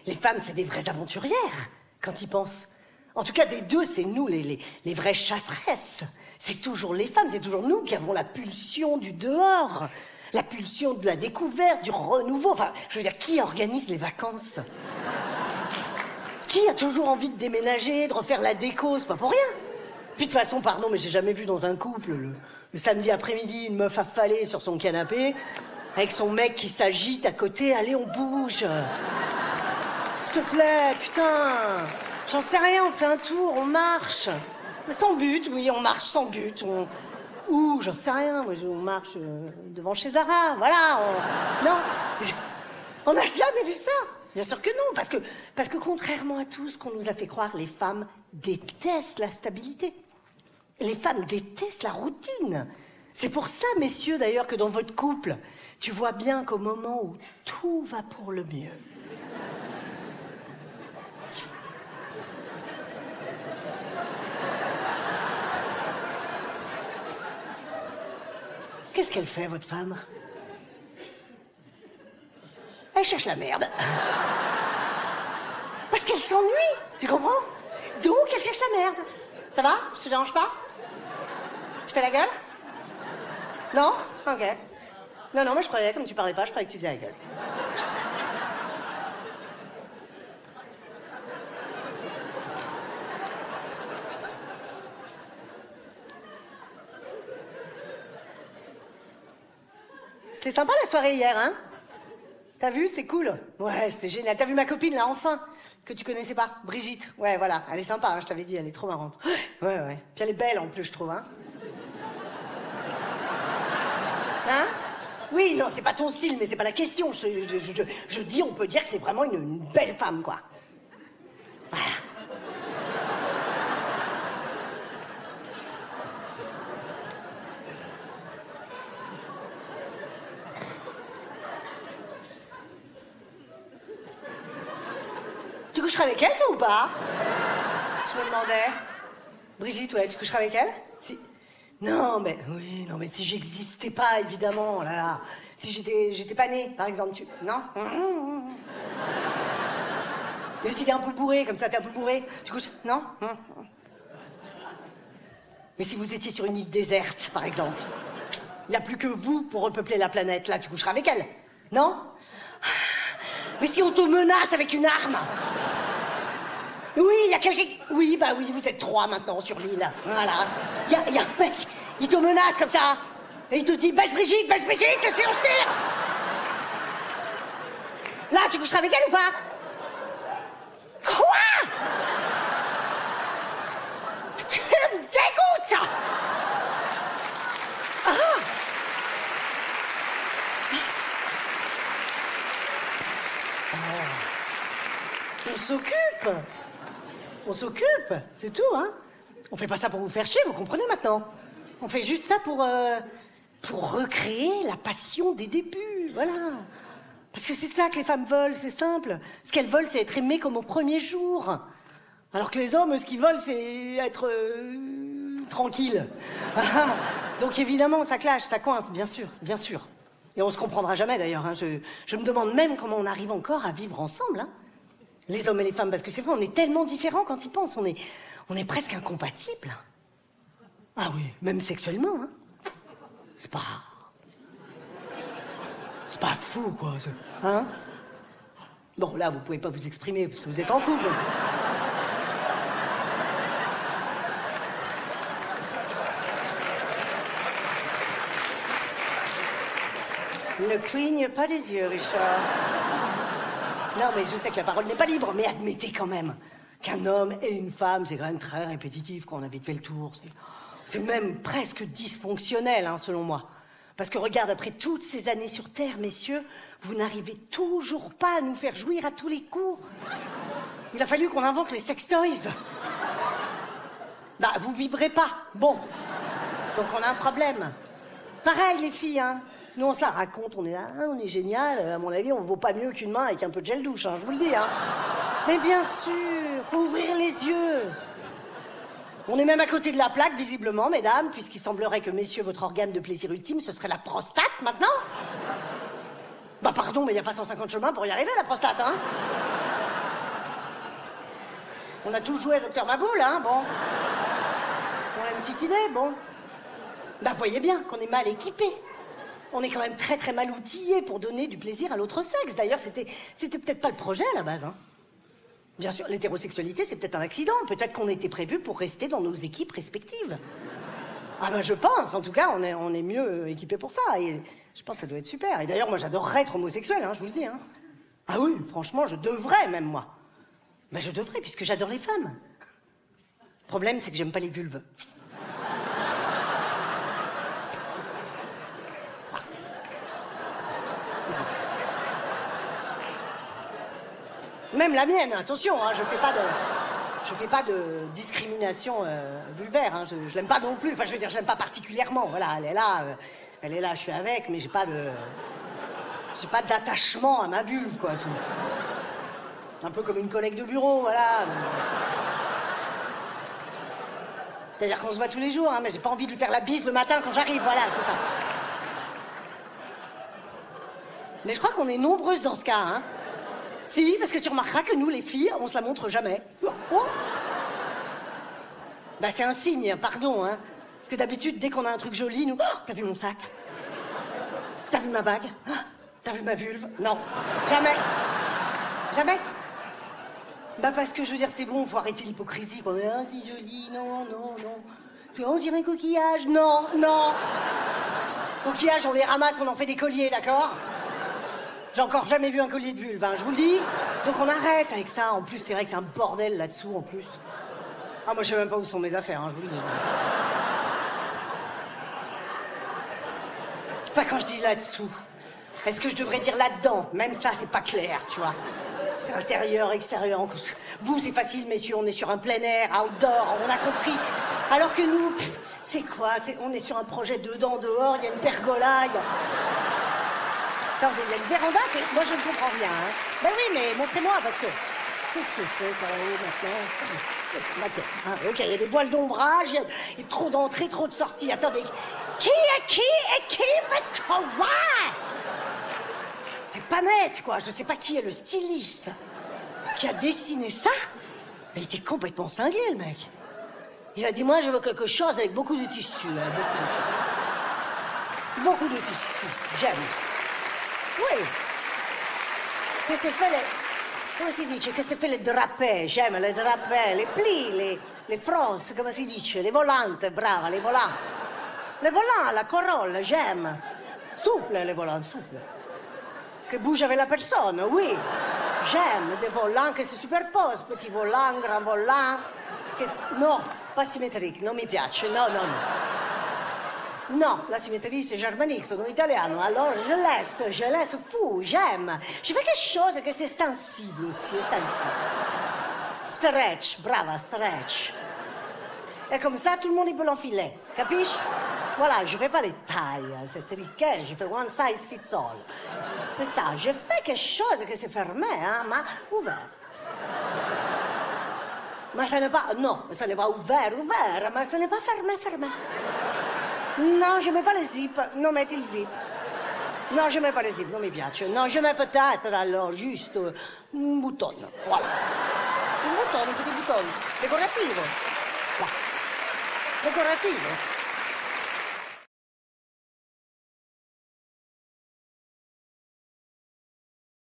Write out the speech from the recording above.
Les femmes, c'est des vraies aventurières, quand ils pensent. En tout cas, des deux, c'est nous, les vraies chasseresses. C'est toujours les femmes, c'est toujours nous qui avons la pulsion du dehors, la pulsion de la découverte, du renouveau. Enfin, je veux dire, qui organise les vacances? Qui a toujours envie de déménager, de refaire la déco? C'est pas pour rien. Puis de toute façon, pardon, mais j'ai jamais vu dans un couple, le samedi après-midi, une meuf affalée sur son canapé, avec son mec qui s'agite à côté. Allez, on bouge. S'il te plaît, putain. J'en sais rien, on fait un tour, on marche. Mais sans but, oui, on marche sans but. Ouh, j'en sais rien, moi, on marche devant chez Zara, voilà. Non, on n'a jamais vu ça. Bien sûr que non, parce que contrairement à tout ce qu'on nous a fait croire, les femmes détestent la stabilité. Les femmes détestent la routine. C'est pour ça, messieurs, d'ailleurs, que dans votre couple, tu vois bien qu'au moment où tout va pour le mieux, qu'est-ce qu'elle fait, votre femme? Elle cherche la merde. Parce qu'elle s'ennuie, tu comprends? Donc, elle cherche la merde. Ça va? Je te dérange pas? Tu fais la gueule? Non? Ok. Non, mais je croyais, comme tu parlais pas, je croyais que tu faisais la gueule. C'était sympa la soirée hier, hein? T'as vu, c'est cool. Ouais, c'était génial. T'as vu ma copine, là, enfin, que tu connaissais pas, Brigitte. Ouais, voilà, elle est sympa, hein, je t'avais dit, elle est trop marrante. Ouais. Puis elle est belle, en plus, je trouve, hein. Hein? Oui, non, c'est pas ton style, mais c'est pas la question. Je dis, on peut dire que c'est vraiment une belle femme, quoi. Voilà. Tu coucheras avec elle, toi, ou pas? Je me demandais. Brigitte, ouais, tu coucheras avec elle? Si. Non, mais si j'existais pas, évidemment, oh là là. Si j'étais pas née, par exemple, tu... Non? Mais si t'es un peu bourré, comme ça, t'es un peu bourré, tu couches... Non? Mais si vous étiez sur une île déserte, par exemple, il n'y a plus que vous pour repeupler la planète, là, tu coucheras avec elle? Non? Mais si on te menace avec une arme? Oui, il y a quelqu'un... Oui, bah oui, vous êtes 3 maintenant sur l'île. Voilà. Il y a un mec, il te menace comme ça. Et il te dit, baisse Brigitte, c'est on tire. Là, tu coucheras avec elle ou pas? Quoi? Tu me dégoûtes, ça. Ah. On s'occupe, c'est tout, hein. On fait pas ça pour vous faire chier, vous comprenez maintenant. On fait juste ça pour recréer la passion des débuts, voilà. Parce que c'est ça que les femmes veulent, c'est simple. Ce qu'elles veulent, c'est être aimées comme au premier jour. Alors que les hommes, ce qu'ils veulent, c'est être tranquilles. Donc évidemment, ça clash, ça coince, bien sûr. Et on se comprendra jamais d'ailleurs, hein. Je me demande même comment on arrive encore à vivre ensemble, hein. Les hommes et les femmes, parce que c'est vrai, on est tellement différents quand ils pensent, on est presque incompatibles. Ah oui, même sexuellement, hein. C'est pas fou, quoi, hein. Bon, là, vous pouvez pas vous exprimer, parce que vous êtes en couple. Ne cligne pas les yeux, Richard. Non, mais je sais que la parole n'est pas libre, mais admettez quand même qu'un homme et une femme, c'est quand même très répétitif, qu'on a vite fait le tour. C'est même presque dysfonctionnel, hein, selon moi. Parce que regarde, après toutes ces années sur Terre, messieurs, vous n'arrivez toujours pas à nous faire jouir à tous les coups. Il a fallu qu'on invente les sextoys. Bah, vous vibrez pas. Bon. Donc on a un problème. Pareil, les filles, hein. Nous, on se la raconte, on est là, on est génial. À mon avis, on vaut pas mieux qu'une main avec un peu de gel douche, hein, je vous le dis, hein. Mais bien sûr, faut ouvrir les yeux. On est même à côté de la plaque, visiblement, mesdames, puisqu'il semblerait que, messieurs, votre organe de plaisir ultime, ce serait la prostate, maintenant. Bah, pardon, mais il n'y a pas 150 chemins pour y arriver, la prostate, hein. On a tous joué à Docteur Maboul, hein, bon. On a une petite idée, bon. Bah, voyez bien qu'on est mal équipé. On est quand même très très mal outillé pour donner du plaisir à l'autre sexe. D'ailleurs, c'était peut-être pas le projet à la base, hein. Bien sûr, l'hétérosexualité, c'est peut-être un accident. Peut-être qu'on était prévu pour rester dans nos équipes respectives. Ah ben, je pense. En tout cas, on est mieux équipé pour ça. Et je pense que ça doit être super. Et d'ailleurs, moi, j'adorerais être homosexuel, hein, je vous le dis, hein. Ah oui, franchement, je devrais, même moi. Ben, je devrais, puisque j'adore les femmes. Le problème, c'est que j'aime pas les vulves. Même la mienne, attention, hein, je fais pas de discrimination vulvaire, hein, je l'aime pas non plus, enfin je veux dire, je l'aime pas particulièrement, voilà, elle est là, je suis avec, mais j'ai pas d'attachement à ma vulve, quoi. Un peu comme une collègue de bureau, voilà. C'est-à-dire qu'on se voit tous les jours, hein, mais j'ai pas envie de lui faire la bise le matin quand j'arrive, voilà, c'est ça. Mais je crois qu'on est nombreuses dans ce cas, hein. Si, parce que tu remarqueras que nous, les filles, on se la montre jamais. Oh. Bah, c'est un signe, pardon, hein. Parce que d'habitude, dès qu'on a un truc joli, nous... Oh, t'as vu mon sac? T'as vu ma bague? Oh, t'as vu ma vulve? Non. Jamais. Jamais. Bah, parce que, je veux dire, c'est bon, faut arrêter l'hypocrisie, quoi. Ah, c'est joli, non. On dirait un coquillage, non. Coquillage, on les ramasse, on en fait des colliers, d'accord? J'ai encore jamais vu un collier de vulve, hein, je vous le dis. Donc on arrête avec ça. En plus, c'est vrai que c'est un bordel là-dessous, en plus. Ah, moi, je sais même pas où sont mes affaires, hein, je vous le dis. Enfin, quand je dis là-dessous, est-ce que je devrais dire là-dedans? Même ça, c'est pas clair, tu vois. C'est intérieur, extérieur. Vous, c'est facile, messieurs, on est sur un plein air, outdoor, on a compris. Alors que nous, c'est quoi? On est sur un projet dedans, dehors, il y a une pergola, Attendez, il y a une véranda, moi je ne comprends rien, hein. Ben oui, mais montrez-moi, parce que... Qu'est-ce que c'est, ça, maintenant? Ah, ok, il y a des voiles d'ombrage, il y a trop d'entrées, trop de sorties. Attendez, qui me quoi? C'est pas net, quoi. Je sais pas qui est le styliste qui a dessiné ça, mais il était complètement cinglé, le mec. Il a dit, moi, je veux quelque chose avec beaucoup de tissu, hein, beaucoup de tissu, j'aime. Oui. Che si fa come si dice? Che si fa le drapé, j'aime le drapé, les plis, les fronces, come si dice? Les volantes, brava, les volants. Les volants, la corolle, j'aime. Souple, les volants, souple. Che bouge avec la personne, oui. J'aime des volants che si superposent, petit volant, grand volant. No, pas symétrique, non mi piace, no. Non, la symétrie, c'est germanique, sono italiano. Alors, je laisse fou, j'aime. Je veux quelque chose que c'est extensible aussi, Stretch, brava, stretch. Et comme ça, tout le monde, il peut l'enfiler. Capisci? Voilà, je fais pas les tailles, c'est triquet, je fais one size fits all. C'est ça, je fais quelque chose que c'est fermé, hein, mais ouvert. Mais ce n'est pas, non, ce n'est pas ouvert, mais ce n'est pas fermé. Non, je mets pas le zip. Non, metti il zip. Non, je mets pas le zip, non mi piace. Non, je mets peut-être alors juste un bouton. Voilà. Un bouton, un petit bouton. Decorativo. Là. Decorativo.